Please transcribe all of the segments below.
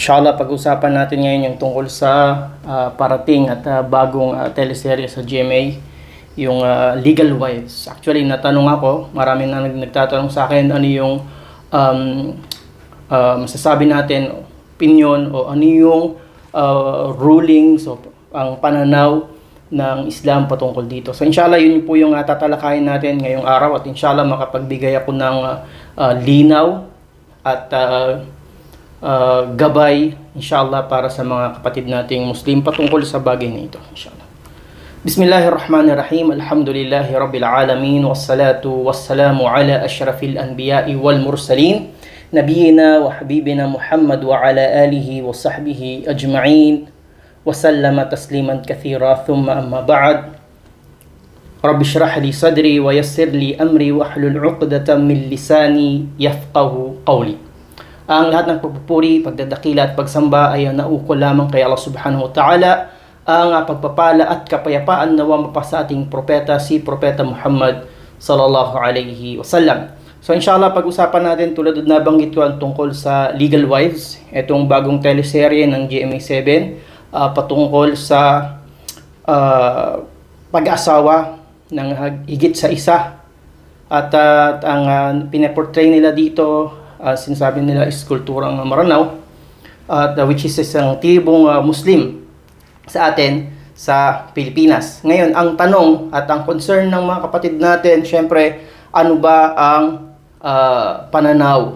Inshallah, pag-usapan natin ngayon yung tungkol sa parating at bagong teleserye sa GMA, yung Legal Wives. Actually, natanong ako, marami na nagtatanong sa akin ano yung um, masasabi natin, opinion o ano yung rulings o ang pananaw ng Islam patungkol dito. So inshallah, yun po yung tatalakayin natin ngayong araw at inshallah makapagbigay ako ng linaw at gabay inshallah para sa mga kapatid nating Muslim patungkol sa bagay na ito inshallah. Bismillahirrahmanirrahim. Alhamdulillahi rabbil alamin wassalatu wassalamu ala asyrafil anbiya'i wal mursalin nabiyina wa habibina Muhammad wa ala alihi wa sahbihi ajma'in wa sallama tasliman katsira thumma amma ba'd. Rabbi shrah li sadri wa yassir li amri wa hlul 'uqdatam min lisani yafqahu qawli. Ang lahat ng pagpupuri, pagdadakila at pagsamba ay naukol lamang kay Allah subhanahu wa ta'ala. Ang pagpapala at kapayapaan nawa mapa sa ating propeta, si Propeta Muhammad sallallahu alaihi wasallam. So inshallah, pag-usapan natin tulad na banggit ko ang tungkol sa Legal Wives, itong bagong teleserye ng GMA7 patungkol sa pag-asawa ng higit sa isa. At ang pinaportray nila dito, sinasabi nila is kulturang Maranao, which is isang tribong Muslim sa atin sa Pilipinas. Ngayon, ang tanong at ang concern ng mga kapatid natin, syempre, ano ba ang pananaw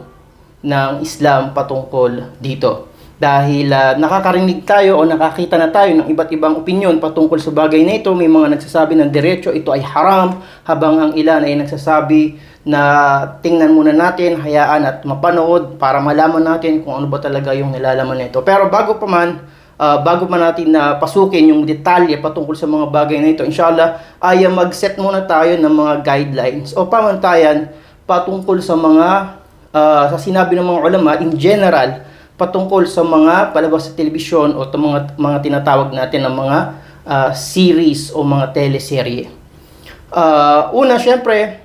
ng Islam patungkol dito? Dahil nakakarinig tayo o nakakita na tayo ng iba't ibang opinyon patungkol sa bagay na ito. May mga nagsasabi ng diretso ito ay haram, habang ang ilan ay nagsasabi na tingnan muna natin, hayaan at mapanood para malaman natin kung ano ba talaga yung nilalaman nito. Pero bago pa natin na pasukin yung detalye patungkol sa mga bagay na ito, inshallah ay mag-set muna tayo ng mga guidelines o pamantayan patungkol sa mga sa sinabi ng mga ulama in general patungkol sa mga palabas sa telebisyon o mga tinatawag natin ng mga series o mga teleserye. Una, syempre,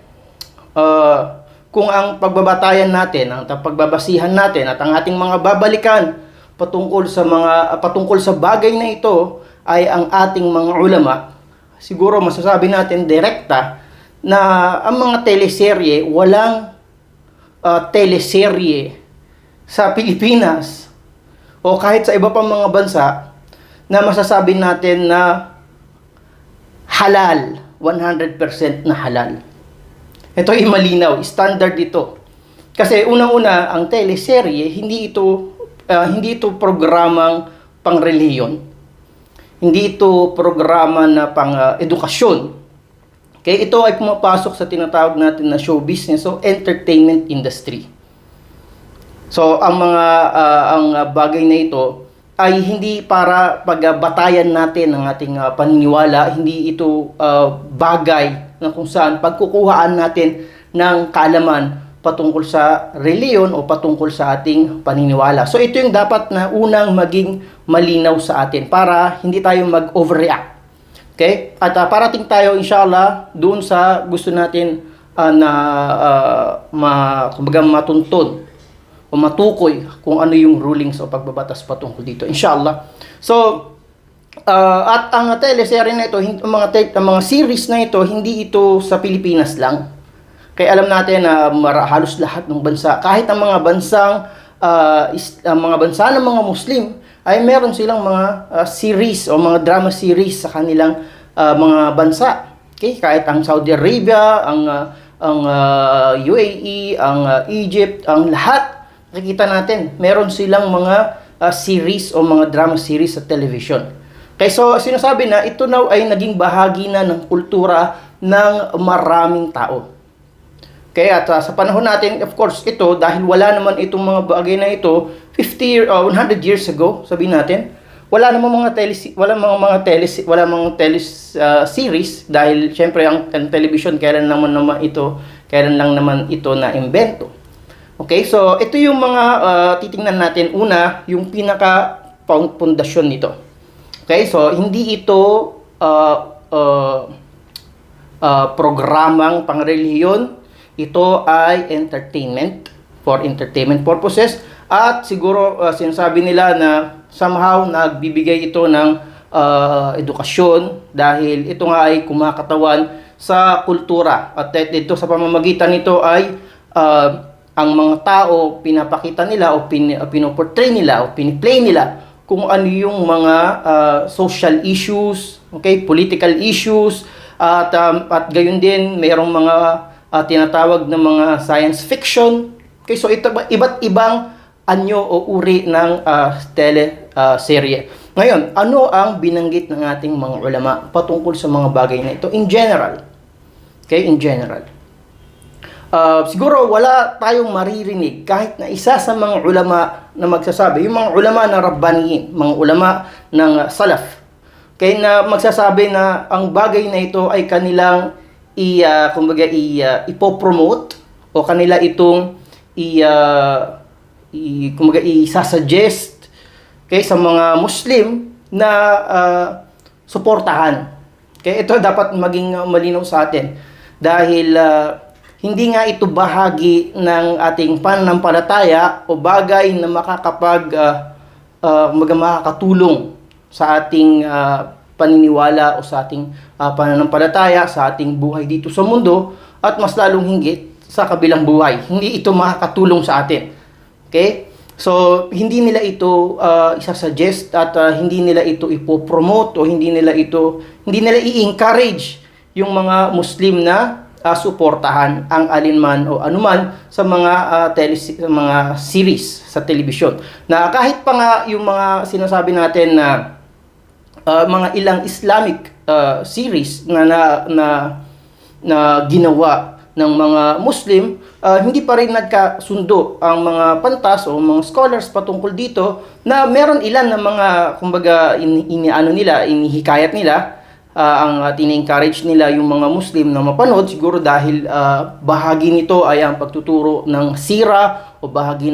kung ang pagbabatayan natin, ang pagbabasihan natin at ang ating mga babalikan patungkol sa bagay na ito ay ang ating mga ulama, siguro masasabi natin direkta na ang mga teleserye, walang teleserye sa Pilipinas o kahit sa iba pang mga bansa na masasabi natin na halal, 100% na halal. Ito ay malinaw, standard ito. Kasi unang-una, ang teleserye, hindi ito programang pang-reliyon. Hindi ito programa na pang-edukasyon. Kaya ito ay pumapasok sa tinatawag natin na show business o entertainment industry. So, ang bagay na ito ay hindi para pagbatayan natin ng ating paniniwala, hindi ito bagay na kung saan pagkukuhaan natin ng kaalaman patungkol sa reliyon o patungkol sa ating paniniwala. So, ito yung dapat na unang maging malinaw sa atin para hindi tayo mag-overreact. Okay? At parating tayo, inshallah, doon sa gusto natin matuntun o matukoy kung ano yung rulings o pagbabatas patungkol dito, inshallah. So, at ang teleserye na ito, mga series na ito, hindi ito sa Pilipinas lang. Kaya alam natin na halos lahat ng bansa, kahit ang mga bansa ng mga Muslim, ay meron silang mga series o mga drama series sa kanilang mga bansa. Okay? Kahit ang Saudi Arabia, ang UAE, ang Egypt, ang lahat, nakikita natin, meron silang mga series o mga drama series sa television. Kaya so, sinasabi na ito na ay naging bahagi na ng kultura ng maraming tao. Kaya sa panahon natin, of course, ito, dahil wala naman itong mga bagay na ito, 100 years ago, sabihin natin, wala namang mga series dahil syempre ang television kailan lang naman ito na imbento. Okay, so ito yung mga titingnan natin. Una, yung pinaka-pundasyon nito. Okay, so hindi ito programang pangrelihiyon. Ito ay entertainment, for entertainment purposes. At siguro sinasabi nila na somehow nagbibigay ito ng edukasyon dahil ito nga ay kumakatawan sa kultura. At dito sa pamamagitan nito ay ang mga tao pinapakita nila o pinoportray nila o piniplay nila kung ano yung mga social issues, okay, political issues, at gayon din mayroong mga tinatawag na mga science fiction. Okay, so ito iba't ibang anyo o uri ng teleserye. Ngayon, ano ang binanggit ng ating mga ulama patungkol sa mga bagay na ito in general? Okay, in general. Siguro wala tayong maririnig kahit na isa sa mga ulama na magsasabi, yung mga ulama na Rabbaniyin, mga ulama ng Salaf, kaya na magsasabi na ang bagay na ito ay kanilang ipopromote o kanila itong isasuggest sa mga Muslim na suportahan. Kaya ito dapat maging malinaw sa atin dahil hindi nga ito bahagi ng ating pananampalataya o bagay na makakatulong sa ating paniniwala o sa ating pananampalataya, sa ating buhay dito sa mundo, at mas lalong hinggit sa kabilang buhay. Hindi ito makakatulong sa atin. Okay? So, hindi nila ito isasuggest at hindi nila ito ipopromote o hindi nila i-encourage yung mga Muslim na suportahan ang alinman o anuman sa mga mga series sa telebisyon. Na kahit pa nga yung mga sinasabi natin na mga ilang Islamic series na ginawa ng mga Muslim, hindi pa rin nagkasundo ang mga pantas o mga scholars patungkol dito na meron ilan na mga kumbaga inihikayat nila, ang tini-encourage nila yung mga Muslim na mapanood siguro dahil bahagi nito ay ang pagtuturo ng sira o bahagi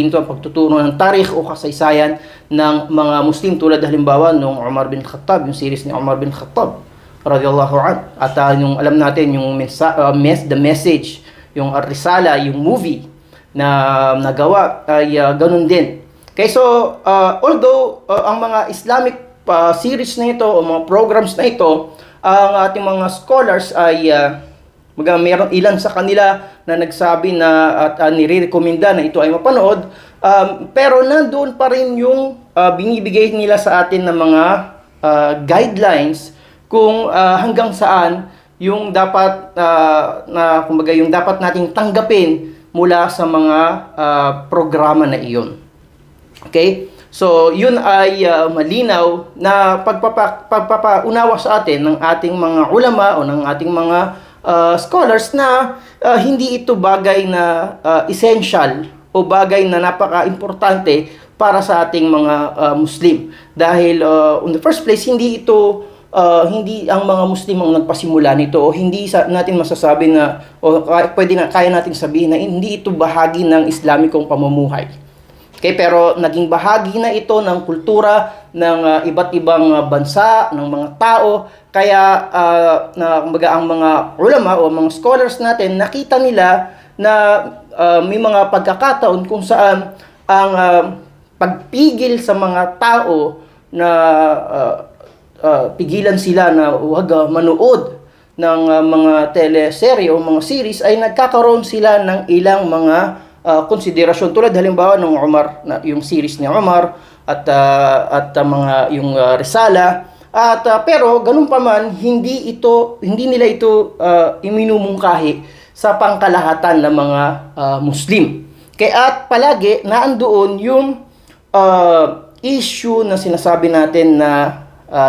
nito ang pagtuturo ng tarikh o kasaysayan ng mga Muslim, tulad halimbawa nung Umar bin Khattab, yung series ni Umar bin Khattab radiyallahu anhu, at yung alam natin yung The Message, yung Ar-Risala, yung movie na nagawa ay ganun din. Okay, so although ang mga Islamic series na ito o mga programs na ito, ang ating mga scholars ay meron ilan sa kanila na nagsabi na at nire-recommenda na ito ay mapanood, pero nandoon pa rin yung binibigay nila sa atin ng mga guidelines kung hanggang saan yung dapat yung dapat nating tanggapin mula sa mga programa na iyon. Okay? So, yun ay malinaw na pagpapaunawa sa atin ng ating mga ulama o ng ating mga scholars na hindi ito bagay na essential o bagay na napaka-importante para sa ating mga Muslim. Dahil in the first place, hindi ang mga Muslim ang nagpasimula nito o hindi natin masasabi na o kaya natin sabihin na hindi ito bahagi ng Islamikong pamumuhay. Okay, pero naging bahagi na ito ng kultura ng iba't ibang bansa, ng mga tao. Kaya kumbaga ang mga ulama o mga scholars natin, nakita nila na may mga pagkakataon kung saan ang pagpigil sa mga tao na pigilan sila na huwag manood ng mga teleserye o mga series ay nagkakaroon sila ng ilang mga konsiderasyon, tulad halimbawa ng Umar, yung series ni Umar at mga yung Risala, at pero ganun pa man hindi nila ito iminumungkahi sa pangkalahatan ng mga Muslim. Kaya at palagi naandoon yung issue na sinasabi natin na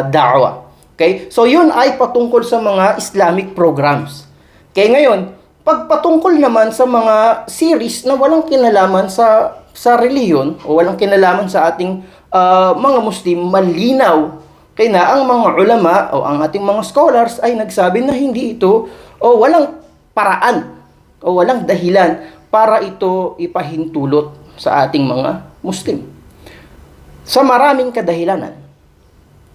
da'wa. Okay? So yun ay patungkol sa mga Islamic programs. Kaya ngayon, pagpatungkol naman sa mga series na walang kinalaman sa reliyon o walang kinalaman sa ating mga Muslim, malinaw kaya na ang mga ulama o ang ating mga scholars ay nagsabi na hindi ito o walang paraan o walang dahilan para ito ipahintulot sa ating mga Muslim. Sa maraming kadahilanan.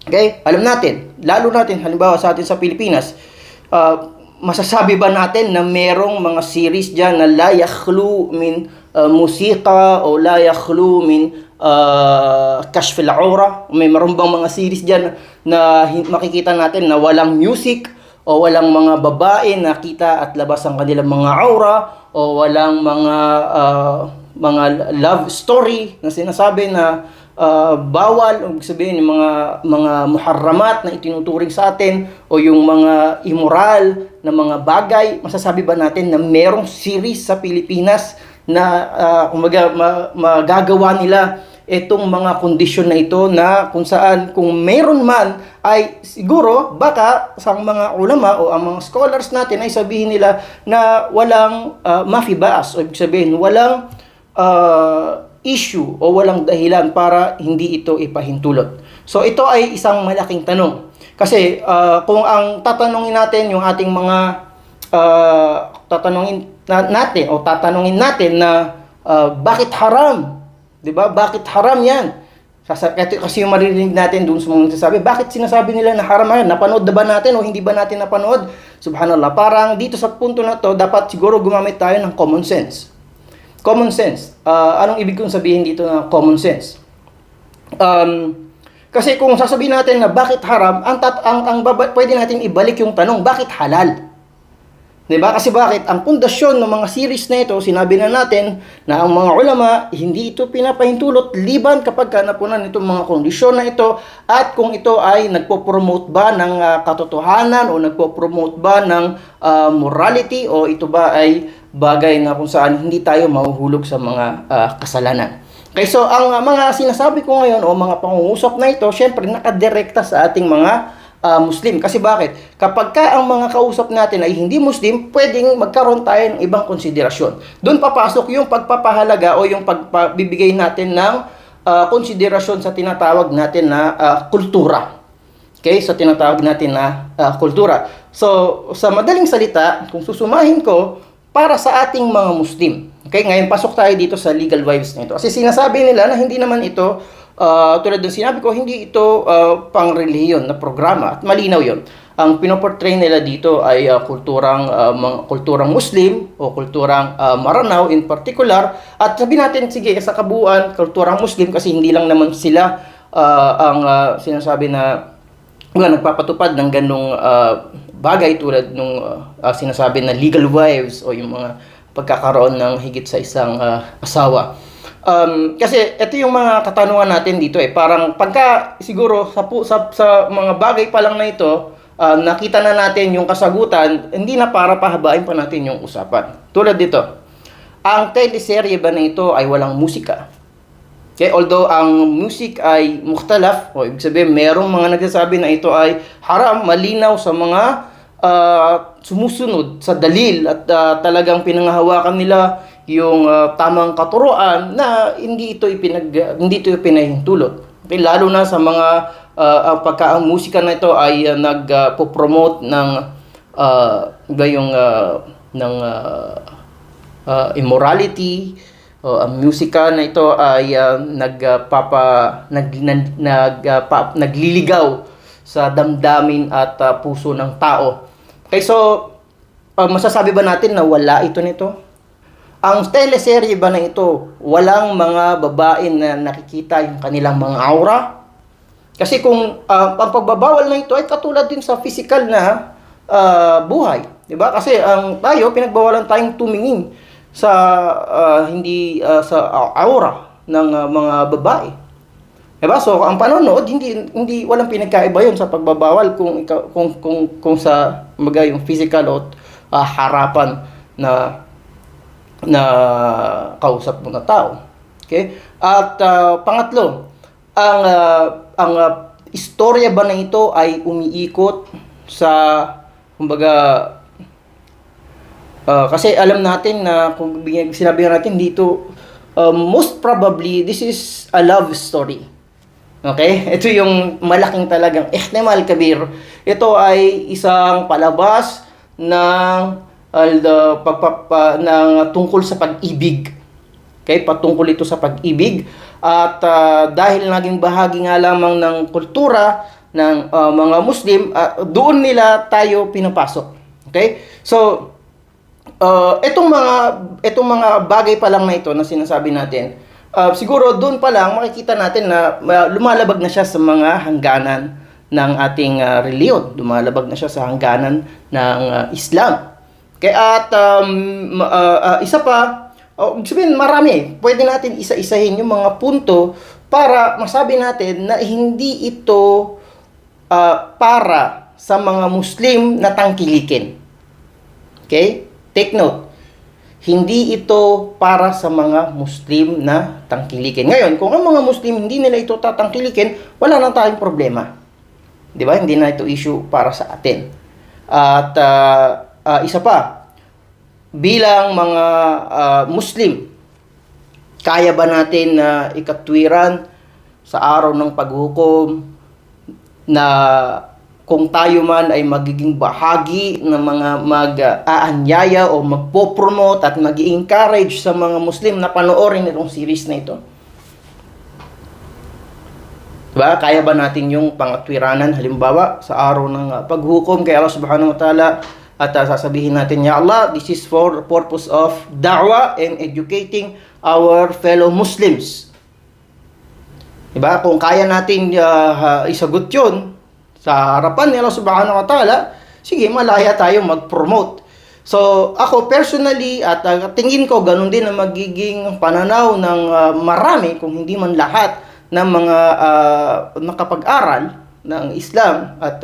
Okay? Alam natin, lalo natin halimbawa sa atin sa Pilipinas, masasabi ba natin na merong mga series dyan na la yakhlu min musika o la yakhlu min kashf al-aura. May meron bang mga series diyan na makikita natin na walang music o walang mga babae na kita at labas ang kanilang mga aura o walang mga love story na sinasabi na bawal, ibig sabihin yung mga muharramat na itinuturing sa atin o yung mga immoral na mga bagay. Masasabi ba natin na merong series sa Pilipinas na magagawa nila itong mga kondisyon na ito, na kung saan kung meron man ay siguro baka sa mga ulama o ang mga scholars natin ay sabihin nila na walang mafibas, o ibig sabihin walang issue o walang dahilan para hindi ito ipahintulot. So ito ay isang malaking tanong. Kasi kung ang tatanungin natin yung ating mga tatanungin natin na bakit haram? 'Di ba? Bakit haram 'yan? Kasi yung maririnig natin doon sa mga nagsasabi, bakit sinasabi nila na haram yan? Napanood na ba natin o hindi ba natin napanood? Subhanallah, parang dito sa punto na to, dapat siguro gumamit tayo ng common sense. Common sense. Anong ibig kong sabihin dito na common sense? Kasi kung sasabihin natin na bakit haram, pwede natin ibalik yung tanong, bakit halal? Diba? Kasi bakit? Ang pundasyon ng mga series na ito, sinabi na natin na ang mga ulama, hindi ito pinapahintulot liban kapag napunan itong mga kondisyon na ito, at kung ito ay nagpo-promote ba ng katotohanan o nagpo-promote ba ng morality, o ito ba ay bagay na kung saan hindi tayo mahuhulog sa mga kasalanan. Okay, so ang mga sinasabi ko ngayon o mga pangungusap na ito, syempre nakadirekta sa ating mga Muslim. Kasi bakit? Kapag ang mga kausap natin ay hindi Muslim, pwedeng magkaroon tayo ng ibang konsiderasyon. Doon papasok yung pagpapahalaga o yung pagbibigay natin ng konsiderasyon sa tinatawag natin na kultura. Okay? Sa tinatawag natin na kultura. So, sa madaling salita, kung susumahin ko, para sa ating mga Muslim. Okay? Ngayon, pasok tayo dito sa legal wives na ito. Kasi sinasabi nila na hindi naman ito tulad ng sinabi ko, hindi ito pang-relihiyon na programa, at malinaw yon. Ang pinoportray nila dito ay kulturang Muslim o kulturang Maranao in particular, at sabi natin, sige, sa kabuuan, kulturang Muslim, kasi hindi lang naman sila ang sinasabi na nagpapatupad ng ganong bagay tulad nung sinasabi na legal wives o yung mga pagkakaroon ng higit sa isang asawa. Kasi ito yung mga katanungan natin dito parang pagka siguro sa mga bagay pa lang na ito, nakita na natin yung kasagutan, hindi na para pahabain pa natin yung usapan. Tulad dito, ang teleserye ba na ito ay walang musika? Okay, although ang music ay mukhtalaf, o ibig sabihin merong mga nagsasabi na ito ay haram, malinaw sa mga sumusunod sa dalil at talagang pinanghahawakan nila yung tamang katuruan na hindi ito pinahintulot. Okay, lalo na sa mga ang musika na ito ay nagpo-promote ng immorality. Ang musika na ito ay nagliligaw sa damdamin at puso ng tao. Okay, so masasabi ba natin na wala ito nito? Ang teleserye ba na ito, walang mga babae na nakikita yung kanilang mga aura? Kasi kung ang pagbabawal na ito ay katulad din sa physical na buhay, 'di ba? Kasi tayo pinagbawalan tayong tumingin sa sa aura ng mga babae. 'Di ba? So ang panonood hindi walang pinagkaiba 'yon sa pagbabawal kung sa yung physical o harapan na kausap mo na tao. Okay? At pangatlo, ang istorya ba na ito ay umiikot sa kasi alam natin na kung sinabi natin dito, most probably this is a love story. Okay? Ito yung malaking talagang ihtimal kabir. Ito ay isang palabas ng tungkol sa pag-ibig. Okay, patungkol ito sa pag-ibig, at dahil naging bahagi nga lamang ng kultura ng mga Muslim, doon nila tayo pinapasok. Okay? So Itong mga bagay pa lang na ito na sinasabi natin, siguro doon pa lang makikita natin na lumalabag na siya sa mga hangganan ng ating reliyon. Lumalabag na siya sa hangganan ng Islam. Kaya at isa pa, sabihin marami, pwede natin isa-isahin yung mga punto para masabi natin na hindi ito para sa mga Muslim na tangkilikin. Okay? Take note. Hindi ito para sa mga Muslim na tangkilikin. Ngayon, kung ang mga Muslim hindi nila ito tatangkilikin, wala na tayong problema. Di ba? Hindi na ito issue para sa atin. At isa pa, bilang mga Muslim, kaya ba natin na ikatwiran sa araw ng paghukom na kung tayo man ay magiging bahagi ng mga mag-aanyaya o magpo-promote at mag-encourage sa mga Muslim na panoorin itong series na ito? Diba? Kaya ba natin yung pangatwiranan halimbawa sa araw ng paghukom kay Allah subhanahu wa ta'ala at sasabihin natin, Ya Allah, this is for the purpose of da'wah and educating our fellow Muslims. Diba? Kung kaya natin isagot yun sa harapan ni Allah subhanahu wa ta'ala, sige, malaya tayo mag-promote. So, ako personally, at tingin ko, ganun din ang magiging pananaw ng marami, kung hindi man lahat, ng mga nakapag-aral ng Islam. At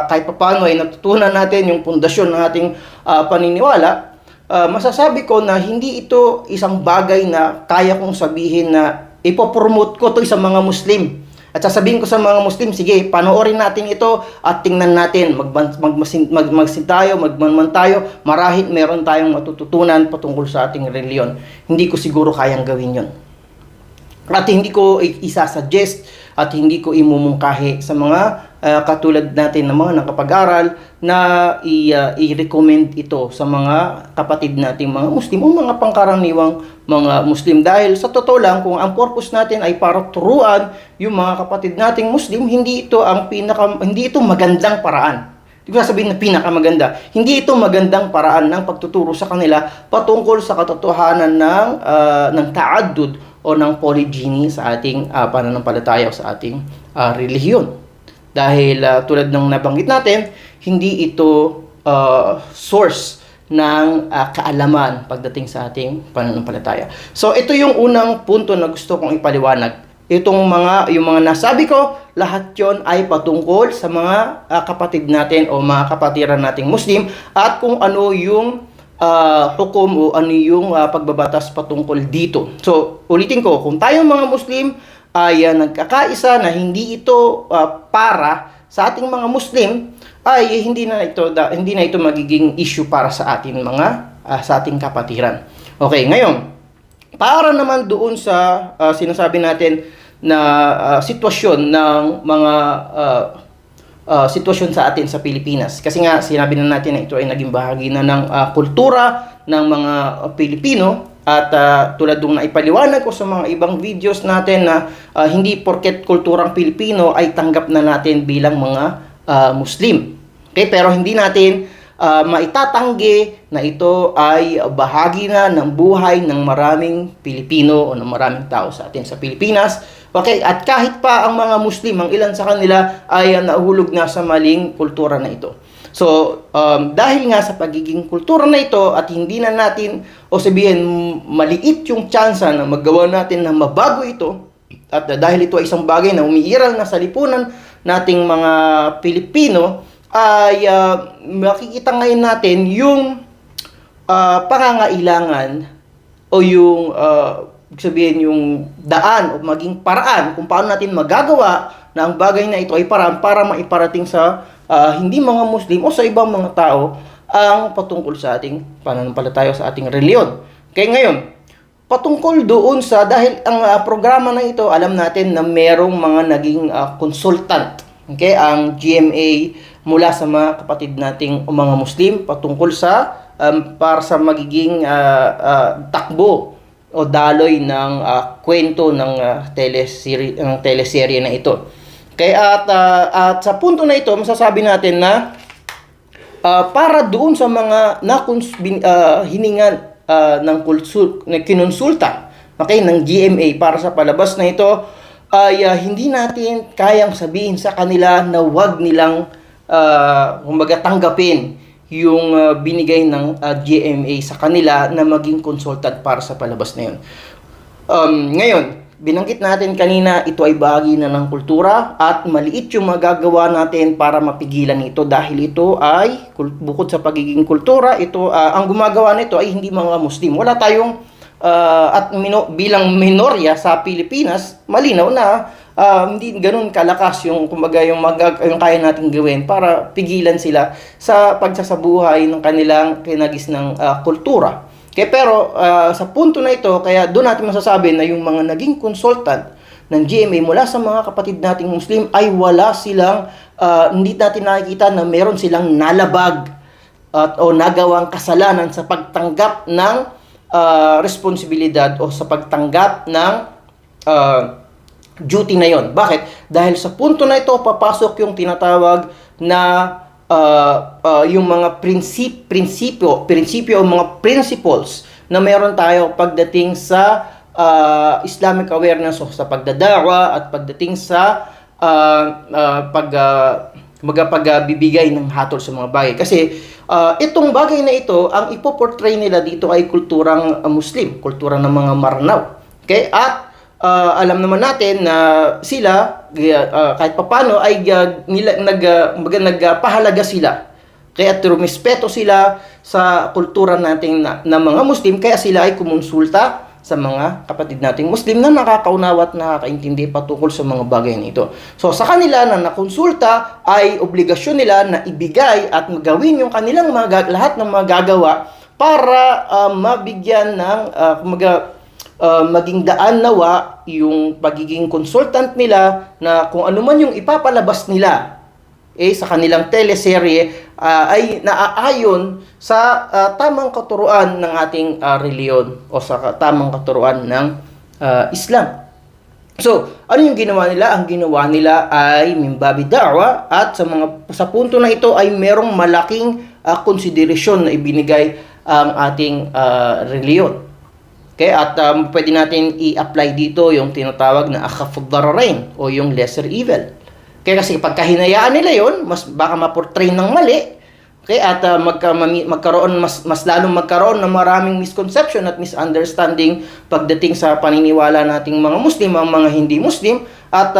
kahit paano ay natutunan natin yung pundasyon ng ating paniniwala, masasabi ko na hindi ito isang bagay na kaya kong sabihin na ipopromote ko to sa mga Muslim. At sasabihin ko sa mga Muslim, sige, panoorin natin ito at tingnan natin, magmasin tayo, magmanman tayo, marahil meron tayong matututunan patungkol sa ating reliyon. Hindi ko siguro kayang gawin yon. At hindi ko isasuggest at hindi ko imumungkahi sa mga katulad natin ng mga nakapag-aral na i-recommend ito sa mga kapatid nating mga Muslim o mga pangkaraniwang mga Muslim. Dahil sa totoo lang, kung ang purpose natin ay para turuan yung mga kapatid nating Muslim, hindi ito magandang paraan. Hindi ko sasabihin na pinakamaganda. Hindi ito magandang paraan ng pagtuturo sa kanila patungkol sa katotohanan ng ta'addud o ng polygyny sa ating pananampalataya o sa ating relihiyon. Dahil tulad ng nabanggit natin, hindi ito source ng kaalaman pagdating sa ating pananampalataya. So ito yung unang punto na gusto kong ipaliwanag. Yung mga nasabi ko, lahat yon ay patungkol sa mga kapatid natin o mga kapatiran nating Muslim at kung ano yung hukom o ano yung pagbabatas patungkol dito. So ulitin ko, kung tayong mga Muslim ay nagkakaisa na hindi ito para sa ating mga Muslim, ay hindi na ito magiging issue para sa ating sa ating kapatiran. Okay, ngayon, para naman doon sa sinasabi natin na sitwasyon ng mga sitwasyon sa atin sa Pilipinas. Kasi nga sinabi na natin na ito ay naging bahagi na ng kultura ng mga Pilipino. At tulad ng naipaliwanag ko sa mga ibang videos natin na hindi porket kulturang Pilipino ay tanggap na natin bilang mga Muslim. Okay? Pero hindi natin maitatanggi na ito ay bahagi na ng buhay ng maraming Pilipino o ng maraming tao sa atin sa Pilipinas. Okay? At kahit pa ang mga Muslim, ang ilan sa kanila ay nahulog na sa maling kultura na ito. So, dahil nga sa pagiging kultura na ito at hindi na natin, o sabihin, maliit yung tsansa na magawa natin na mabago ito, at dahil ito ay isang bagay na umiiral na sa lipunan nating mga Pilipino, ay makikita ngayon natin yung pangangailangan o yung, sabihin, yung daan o maging paraan kung paano natin magagawa na ang bagay na ito ay paraan para maiparating sa hindi mga Muslim o sa ibang mga tao ang patungkol sa ating pananampalataya sa ating reliyon. Kaya ngayon, patungkol doon sa, dahil ang programa na ito, alam natin na merong mga naging consultant, okay, ang GMA mula sa mga kapatid nating mga Muslim patungkol sa para sa magiging takbo o daloy ng kwento ng teleserye na ito. Kaya at sa punto na ito, masasabi natin na para doon sa mga hiningan na kinonsulta, okay, ng GMA para sa palabas na ito, ay hindi natin kayang sabihin sa kanila na wag nilang kumbaga tanggapin yung binigay ng GMA sa kanila na maging consultant para sa palabas na yun. Ngayon, binanggit natin kanina, ito ay bahagi na ng kultura at maliit yung magagawa natin para mapigilan ito dahil ito ay, bukod sa pagiging kultura, ito ang gumagawa nito ay hindi mga Muslim. Wala tayong bilang minorya sa Pilipinas, malinaw na hindi ganun kalakas yung kumbaga yung kaya nating gawin para pigilan sila sa pagsasabuhay ng kanilang kinagisnang kultura. Okay, pero sa punto na ito, kaya doon natin masasabi na yung mga naging consultant ng GMA mula sa mga kapatid nating Muslim ay wala silang, hindi natin nakikita na meron silang nalabag o nagawang kasalanan sa pagtanggap ng responsibilidad o sa pagtanggap ng duty na yon. Bakit? Dahil sa punto na ito, papasok yung tinatawag na yung mga prinsipyo o mga principles na meron tayo pagdating sa Islamic awareness o sa pagdadawa at pagdating sa pagbibigay ng hatol sa mga bagay. Kasi itong bagay na ito, ang ipoportray nila dito ay kulturang Muslim, kultura ng mga Maranao. Okay? At alam naman natin na sila kahit papano ay nagpahalaga sila. Kaya rumispeto sila sa kultura nating na mga Muslim, kaya sila ay kumonsulta sa mga kapatid nating Muslim na nakakaunawa at nakakaintindi patungkol sa mga bagay nito. So sa kanila na nakonsulta ay obligasyon nila na ibigay at gawin yung kanilang lahat ng magagawa para mabigyan ng maging daan nawa yung pagiging consultant nila na kung ano man yung ipapalabas nila sa kanilang teleserye ay naaayon sa tamang katuruan ng ating reliyon o sa tamang katuruan ng Islam. So, ano yung ginawa nila? Ang ginawa nila ay mimbabi da'wa at sa punto na ito ay merong malaking konsiderasyon na ibinigay ang ating reliyon. Okay, at pwede natin i-apply dito yung tinatawag na akhafud dararain o yung lesser evil. Okay, kasi pagka hinayaan nila yon, mas baka ma-portray ng mali. Okay, at mas lalong magkaroon ng maraming misconception at misunderstanding pagdating sa paniniwala nating mga Muslim, ang mga hindi Muslim, at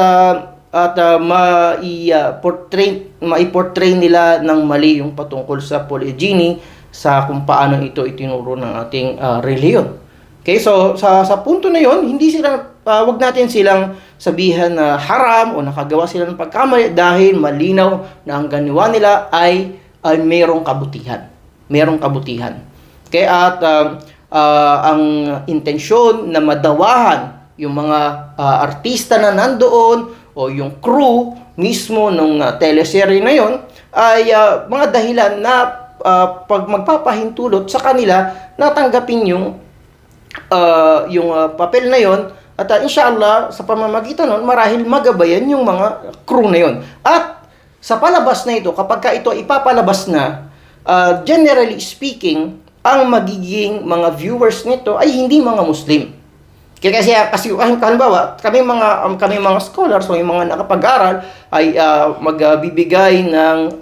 mai-portray nila ng mali yung patungkol sa polygyny, sa kung paano ito itinuro ng ating reliyon. Okay, so sa punto na yon, hindi sila wag natin silang sabihan na haram o nakagawa sila ng pagkamali dahil malinaw na ang ginawa nila ay mayroong kabutihan. Mayroong kabutihan. Okay, at ang intensyon na madawahan yung mga artista na nandoon o yung crew mismo ng teleserye na yon ay mga dahilan na pag magpapahintulot sa kanila natanggapin yung papel na yon at inshallah sa pamamagitan nun marahil magabayan yung mga crew na yon. At sa palabas na ito, kapag ito ipapalabas na, generally speaking, ang magiging mga viewers nito ay hindi mga Muslim. Kasi halimbawa, kami mga scholars o yung mga nakapag-aral ay magbibigay ng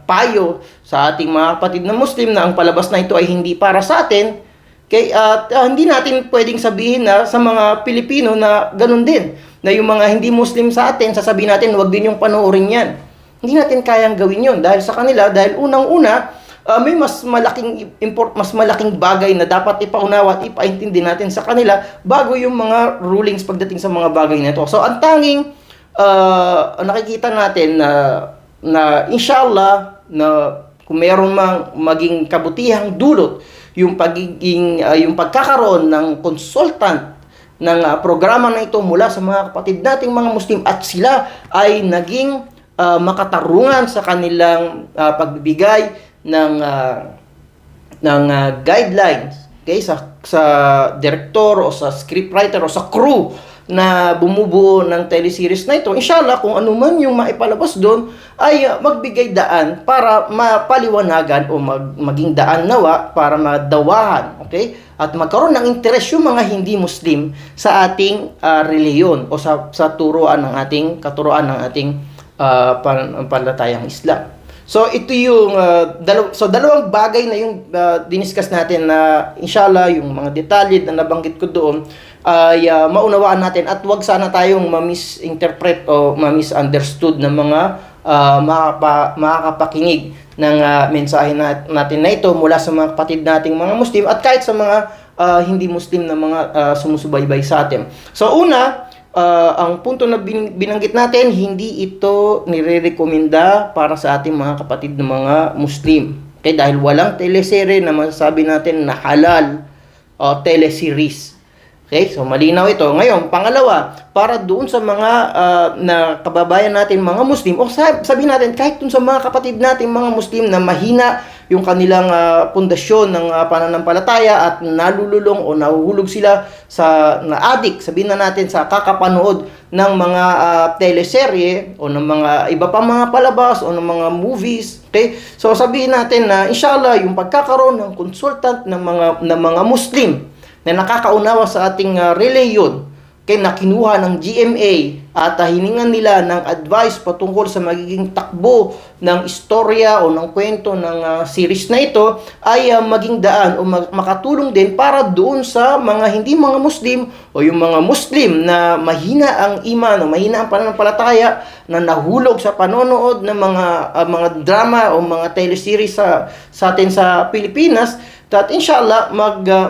payo sa ating mga kapatid na Muslim na ang palabas na ito ay hindi para sa atin. At hindi natin pwedeng sabihin na sa mga Pilipino na ganun din. Na yung mga hindi Muslim sa atin, sasabihin natin, wag din yung panoorin yan. Hindi natin kayang gawin yun. Dahil sa kanila, dahil unang-una, may mas malaking bagay na dapat ipaunawa at ipaintindi natin sa kanila bago yung mga rulings pagdating sa mga bagay na ito. So, ang tanging nakikita natin na inshallah, na kung mayroon maging kabutihang dulot, yung pagkakaroon ng consultant ng programa na ito mula sa mga kapatid nating mga Muslim at sila ay naging makatarungan sa kanilang pagbibigay ng guidelines, okay, sa sa director o sa scriptwriter o sa crew na bumubuo ng teleseries na ito, inshallah kung ano man yung maipalabas doon ay magbigay daan para mapaliwanagan o maging daan nawa para madawahan, okay? At magkaroon ng interes yung mga hindi Muslim sa ating reliyon o sa turuan ng ating katuruan ng ating pananampalatayang Islam. So ito yung dalawang bagay na yung diniscuss natin na inshallah yung mga detalye na nabanggit ko doon ay maunawaan natin at wag sana tayong ma-misinterpret o ma-misunderstood ng mga makakapakinig ng mensahe natin na ito mula sa mga kapatid nating mga Muslim at kahit sa mga hindi Muslim na mga sumusubaybay sa atin. So una, ang punto na binanggit natin, hindi ito nire-rekomenda para sa ating mga kapatid na mga Muslim. Okay, dahil walang teleserye na masasabi natin na halal o teleseries. Okay, so malinaw ito. Ngayon, pangalawa, para doon sa mga na kababayan natin mga Muslim, o sabihin natin kahit doon sa mga kapatid natin mga Muslim na mahina yung kanilang pundasyon ng pananampalataya at nalululong o nahuhulog sila sa na-addict, sabihin na natin sa kakapanood ng mga teleserye o ng mga iba pa mga palabas o ng mga movies. Okay? So sabihin natin na inshallah yung pagkakaroon ng consultant ng mga Muslim na nakakaunawa sa ating reliyon, kaya nakinuha ng GMA at hiningan nila ng advice patungkol sa magiging takbo ng istorya o ng kwento ng series na ito ay maging daan o makatulong din para doon sa mga hindi mga Muslim o yung mga Muslim na mahina ang iman o mahina ang pananampalataya na nahulog sa panonood ng mga drama o mga teleseries sa atin sa Pilipinas. At inshallah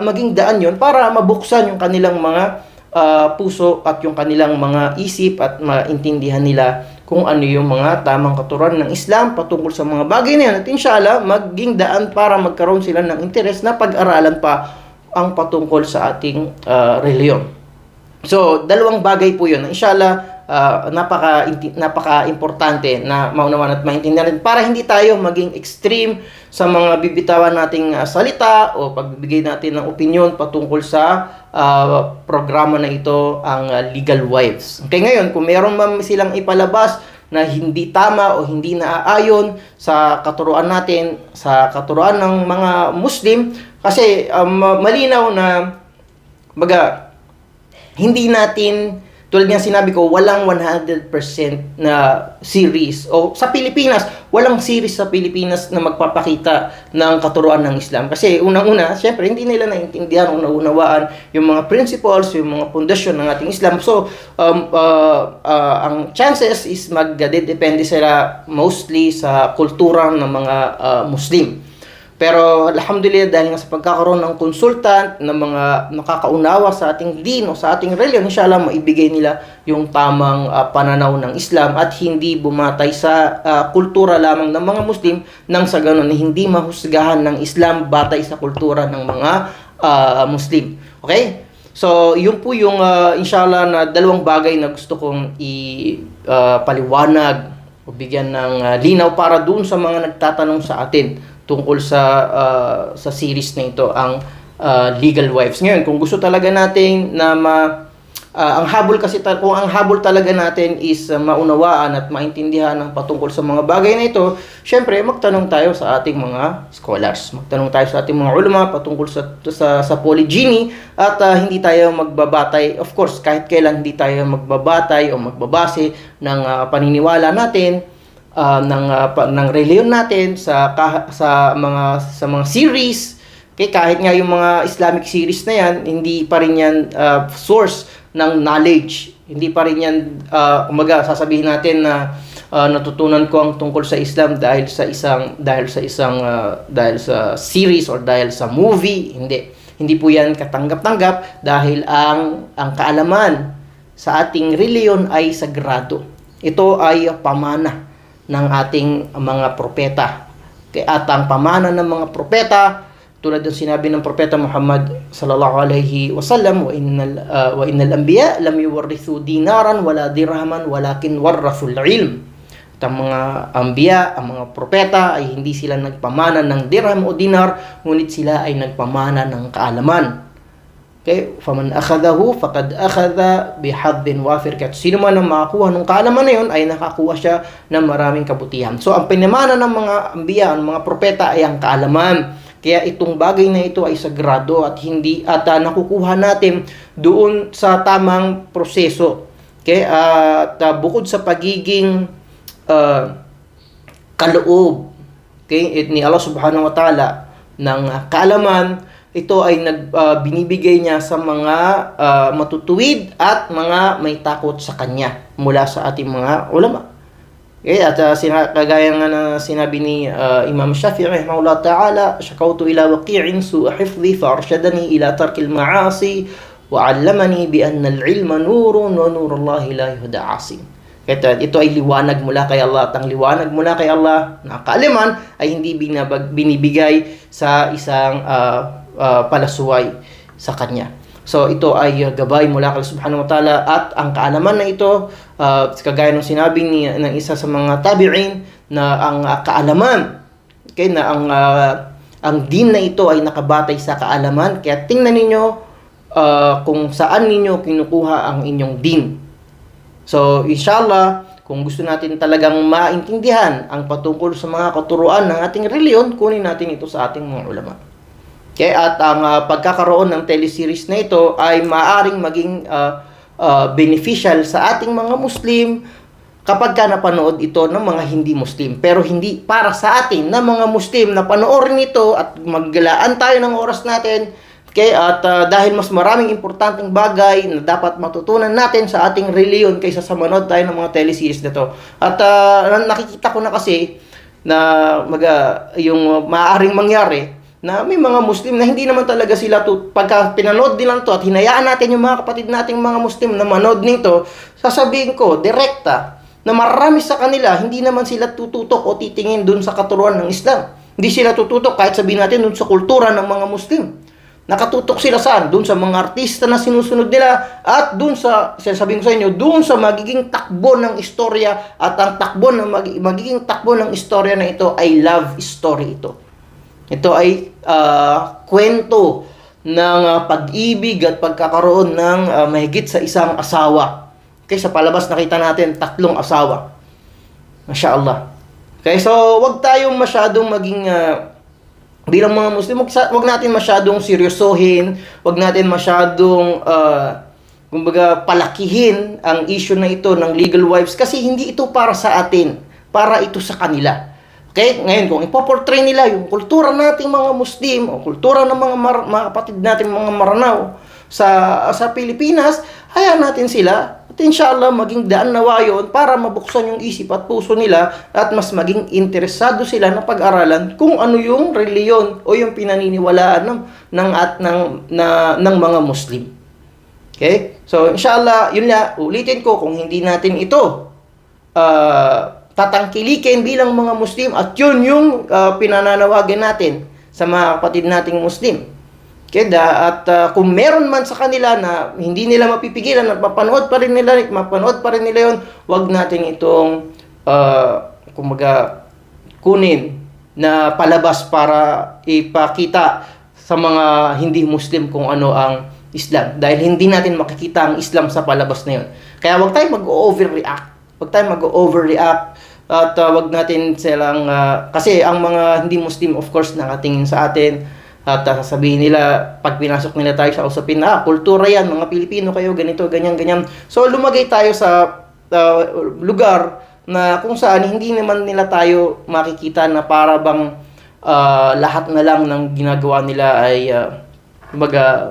maging daan yon para mabuksan yung kanilang mga puso at yung kanilang mga isip at maintindihan nila kung ano yung mga tamang katuruan ng Islam patungkol sa mga bagay na yan. At inshallah maging daan para magkaroon sila ng interes na pag-aralan pa ang patungkol sa ating reliyon. So dalawang bagay po yun. Inshallah napaka-importante na maunawaan at maintindihan natin para hindi tayo maging extreme sa mga bibitawan nating salita o pagbibigay natin ng opinion patungkol sa programa na ito, ang Legal Wives. Okay, ngayon, kung meron man silang ipalabas na hindi tama o hindi naaayon sa katuruan natin, sa katuruan ng mga Muslim, kasi malinaw na hindi natin, tulad nga sinabi ko, walang 100% na series. O sa Pilipinas, walang series sa Pilipinas na magpapakita ng katuruan ng Islam. Kasi unang-una, syempre, hindi nila naintindihan o naunawaan yung mga principles, yung mga pundasyon ng ating Islam. So, ang chances is magdedepende sila mostly sa kultura ng mga Muslim. Pero alhamdulillah dahil nga sa pagkakaroon ng consultant na mga nakakaunawa sa ating din o sa ating reliyon, inshallah maibigay nila yung tamang pananaw ng Islam at hindi bumatay sa kultura lamang ng mga Muslim nang sa ganun hindi mahusgahan ng Islam batay sa kultura ng mga Muslim. Okay? So, yun po yung inshallah na dalawang bagay na gusto kong ipaliwanag o bigyan ng linaw para doon sa mga nagtatanong sa atin tungkol sa series na ito, ang Legal Wives. Ngayon, kung gusto talaga natin na ang habol kasi kung ang habol talaga natin is maunawaan at maintindihan ang patungkol sa mga bagay na ito, syempre magtanong tayo sa ating mga scholars. Magtanong tayo sa ating mga ulama patungkol sa polygyny at hindi tayo magbabatay. Of course, kahit kailan hindi tayo magbabatay o magbabase ng paniniwala natin ng reliyon natin sa mga series. Okay, kahit nga yung mga Islamic series na yan, hindi pa rin yan source ng knowledge. Hindi pa rin yan sasabihin natin na natutunan ko ang tungkol sa Islam dahil sa series or dahil sa movie. Hindi po yan katanggap-tanggap dahil ang kaalaman sa ating reliyon ay sagrado. Ito ay pamana ng ating mga propeta. At ang pamana ng mga propeta, tulad ng sinabi ng propeta Muhammad sallallahu alaihi wasallam, wa innal anbiya lam yuwarrithu dinaran wala dirhaman walakin warrathul ilm. At ang mga anbiya, ang mga propeta ay hindi sila nagpamana ng dirham o dinar, ngunit sila ay nagpamana ng kaalaman. Okay? Faman akhadahu faqad akhadha bihadhin wafir. Kaya sino man ang makakuha ng kaalaman na yun ay nakakuha siya ng maraming kabutihan. So ang pinamana ng mga ambiya, ng mga propeta ay ang kaalaman. Kaya itong bagay na ito ay sagrado at nakukuha natin doon sa tamang proseso. Okay? At bukod sa pagiging kaloob, okay, ni Allah Subhanahu wa Ta'ala ng kaalaman, ito ay binibigay niya sa mga matutuwid at mga may takot sa Kanya mula sa ating mga ulama. Okay, at kagaya nga na sinabi ni Imam Shafi'i rahimahullah ta'ala, "Shakawtu ila waqi'in su'a hifdhi fa arshadani ila tarkil ma'asi wa 'allamani bi anna al-'ilma nurun wa nurullahi la yuhda 'asim." Ito ay liwanag mula kay Allah. At ang liwanag mula kay Allah na kaalaman ay hindi binibigay sa isang palasuway sa Kanya. So ito ay gabay mula kay Subhanahu wa Ta'ala, at ang kaalaman na ito, kagaya ng sinabi ng isa sa mga tabi'in, na ang kaalaman, okay, na ang din na ito ay nakabatay sa kaalaman. Kaya tingnan ninyo kung saan ninyo kinukuha ang inyong din. So inshallah, kung gusto natin talagang maintindihan ang patungkol sa mga katuruan ng ating reliyon, kunin natin ito sa ating mga ulama. Okay, at ang pagkakaroon ng teleseries na ito ay maaaring maging beneficial sa ating mga Muslim kapag napanood ito ng mga hindi Muslim. Pero hindi para sa atin na mga Muslim na panoorin ito at maglaan tayo ng oras natin. Okay, at dahil mas maraming importanteng bagay na dapat matutunan natin sa ating reliyon kaysa sa manood tayo ng mga teleseries na to. At nakikita ko na kasi na yung maaaring mangyari na may mga Muslim na hindi naman talaga sila pagka pinanood nila to at hinayaan natin yung mga kapatid nating mga Muslim na manood nito, sasabihin ko direkta na marami sa kanila hindi naman sila tututok o titingin dun sa katuruan ng Islam. Hindi sila tututok kahit sabihin natin dun sa kultura ng mga Muslim. Nakatutok sila saan? Dun sa mga artista na sinusunod nila, at dun sa, sasabihin ko sa inyo, dun sa magiging takbo ng istorya, at ang magiging takbo ng istorya na ito ay love story ito. Ito ay kwento ng pag-ibig at pagkakaroon ng mahigit sa isang asawa. Okay, sa palabas nakita natin 3 asawa. Masya Allah. Okay, so wag tayong masyadong maging bilang mga Muslim, wag natin masyadong seryosohin, wag natin masyadong kumbaga palakihin ang issue na ito ng legal wives, kasi hindi ito para sa atin, para ito sa kanila. Okay, ngayon kung ipoportray nila yung kultura nating mga Muslim o kultura ng mga kapatid nating mga Maranao sa Pilipinas, hayaan natin sila. At inshallah, maging daan nawa yun para mabuksan yung isip at puso nila at mas maging interesado sila na pag-aralan kung ano yung reliyon o yung pinaniniwalaan ng mga Muslim. Okay? So, inshallah, yun na, ulitin ko, kung hindi natin ito tatangkilikin bilang mga Muslim, at yun yung pinananawagan natin sa mga kapatid nating Muslim. Okay, at kung meron man sa kanila na hindi nila mapipigilan at mapanood pa rin nila yun, wag natin itong kumaga kunin na palabas para ipakita sa mga hindi Muslim kung ano ang Islam, dahil hindi natin makikita ang Islam sa palabas na yun. Kaya wag tayong mag-overreact, at wag natin silang kasi ang mga hindi Muslim of course nakatingin sa atin. At sasabihin nila, pag pinasok nila tayo sa usapin, kultura yan, mga Pilipino kayo, ganito, ganyan, ganyan. So, lumagay tayo sa lugar na kung saan hindi naman nila tayo makikita na para bang lahat na lang ng ginagawa nila ay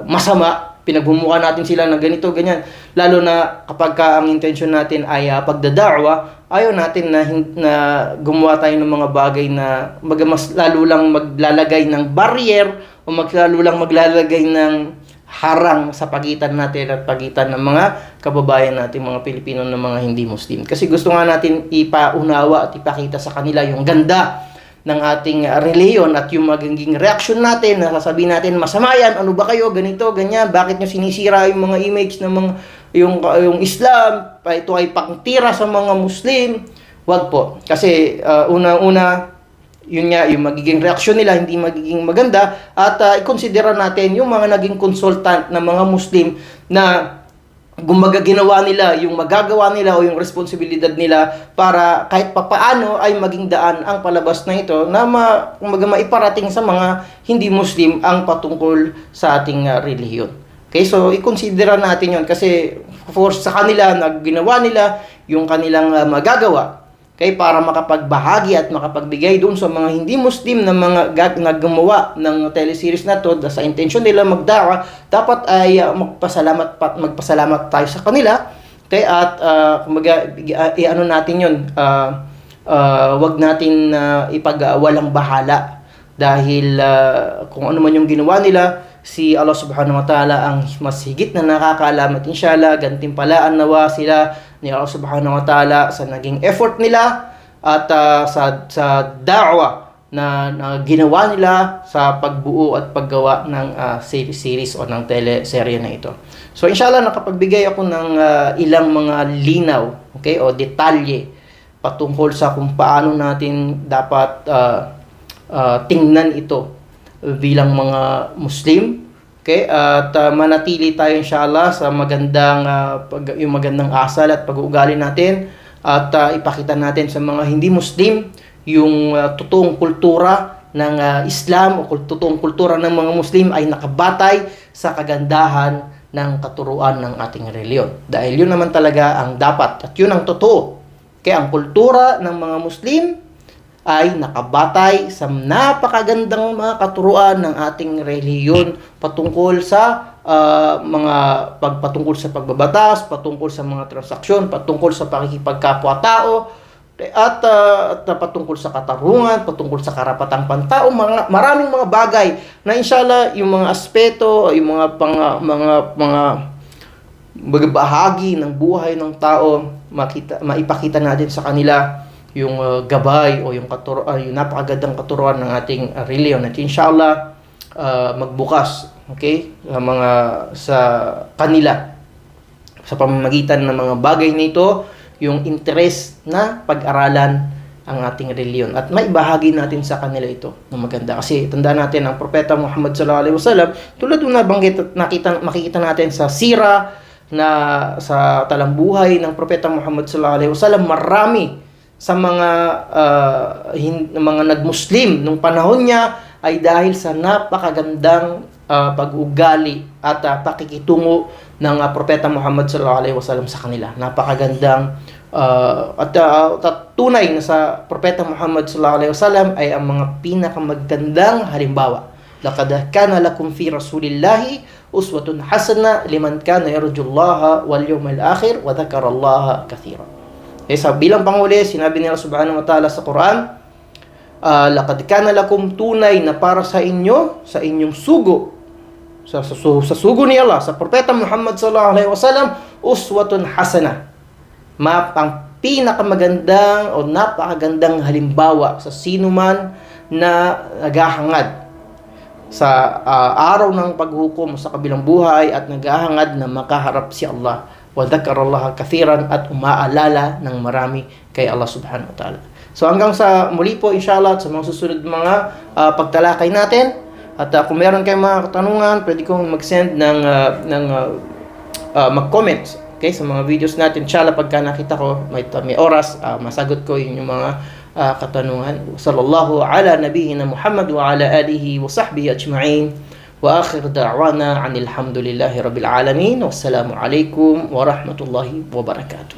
masama. Pinagbumuka natin sila na ganito, ganyan. Lalo na kapag ang intention natin ay pagdada'wa, ayaw natin na gumawa tayo ng mga bagay na mas lalo lang maglalagay ng barrier o lalo lang maglalagay ng harang sa pagitan natin at pagitan ng mga kababayan natin, mga Pilipino na mga hindi Muslim. Kasi gusto nga natin ipaunawa at ipakita sa kanila yung ganda ng ating reliyon at yung magiging reaction natin na sasabihin natin, masama yan, ano ba kayo, ganito, ganyan, bakit nyo sinisira yung mga image ng mga yung Islam, ito ay pangtira sa mga Muslim. Wag po, kasi unang-una yun nga, yung magiging reaksyon nila hindi magiging maganda, at ikonsidera natin yung mga naging consultant na mga Muslim na ginawa nila yung magagawa nila o yung responsibilidad nila para kahit papaano ay maging daan ang palabas na ito na maiparating sa mga hindi Muslim ang patungkol sa ating relihiyon. Okay, so ikonsidera natin yun kasi for sa kanila na ginawa nila yung kanilang magagawa. Okay, para makapagbahagi at makapagbigay doon sa mga hindi Muslim na mga naggumawa ng teleseries na to sa intention nila magdawa, dapat ay magpasalamat tayo sa kanila. Okay, at kumaga ano natin 'yon, wag natin ipagwalang bahala dahil kung ano man yung ginawa nila, si Allah Subhanahu wa Ta'ala ang mas higit na nakakaalam, at inshallah gantimpalaan nawa sila ni Allah Subhanahu wa Ta'ala sa naging effort nila at sa da'wa na ginawa nila sa pagbuo at paggawa ng series o ng teleserye na ito. So inshallah nakapagbigay ako ng ilang mga linaw, okay, o detalye patungkol sa kung paano natin dapat tingnan ito bilang mga Muslim. Okay, at manatili tayo inshallah sa magandang yung magandang asal at pag-uugali natin, at ipakita natin sa mga hindi Muslim yung totoong kultura ng Islam o totoong kultura ng mga Muslim ay nakabatay sa kagandahan ng katuruan ng ating reliyon. Dahil yun naman talaga ang dapat at yun ang totoo. Kaya ang kultura ng mga Muslim ay nakabatay sa napakagandang mga katuruan ng ating relihiyon patungkol sa patungkol sa pagbabatas, patungkol sa mga transaksyon, patungkol sa pakikipagkapwa-tao, at patungkol sa katarungan, patungkol sa karapatang pantao, maraming mga bagay na inshallah yung mga aspeto, yung mga bahagi ng buhay ng tao maipakita natin sa kanila yung gabay o yung napakagandang katuruan ng ating reliyon, at inshallah magbukas, okay, sa kanila sa pamamagitan ng mga bagay nito yung interes na pag-aralan ang ating reliyon at maibahagi natin sa kanila ito na maganda. Kasi tandaan natin ang propeta Muhammad sallallahu alaihi wasallam, tulad ng nabanggit at makikita natin sa sira na sa talambuhay ng propeta Muhammad sallallahu alaihi wasallam, marami sa mga nag-Muslim nung panahon niya ay dahil sa napakagandang pag-ugali at pakikitungo ng propeta Muhammad sallallahu alaihi wasallam sa kanila. Napakagandang at tunay na sa propeta Muhammad sallallahu alaihi wasallam ay ang mga pinakamagandang halimbawa. Laqad kana lakum fi rasulillahi uswatun hasana liman kana yarjullaha wal yawmal akhir wa dzakarallaha katsiran. Sa bilang panghuli, sinabi nila Subhanahu wa Ta'ala sa Quran, laqad kana lakum, tunay na para sa inyo, sa inyong sugo, sa sugo ni Allah, sa propeta Muhammad sallallahu alaihi wasallam, uswatun hasana. Ang pinakamagandang o napakagandang halimbawa sa sino man na naghahangad sa araw ng paghukom sa kabilang buhay at naghahangad na makaharap si Allah. Wa dzakarallaha katsiran, at umaalala ng marami kay Allah Subhanahu wa Ta'ala. So hanggang sa muli po inshallah at sa mga susunod mga pagtalakay natin, at kung meron kayong mga katanungan, pwede kong mag-send mag-comment, okay, sa mga videos natin. Inshallah pagka nakita ko may oras, masagot ko yung mga katanungan. Sallallahu ala nabiyyina Muhammad wa ala alihi wa sahbihi ajma'in. وآخر دعوانا عن الحمد لله رب العالمين والسلام عليكم ورحمة الله وبركاته.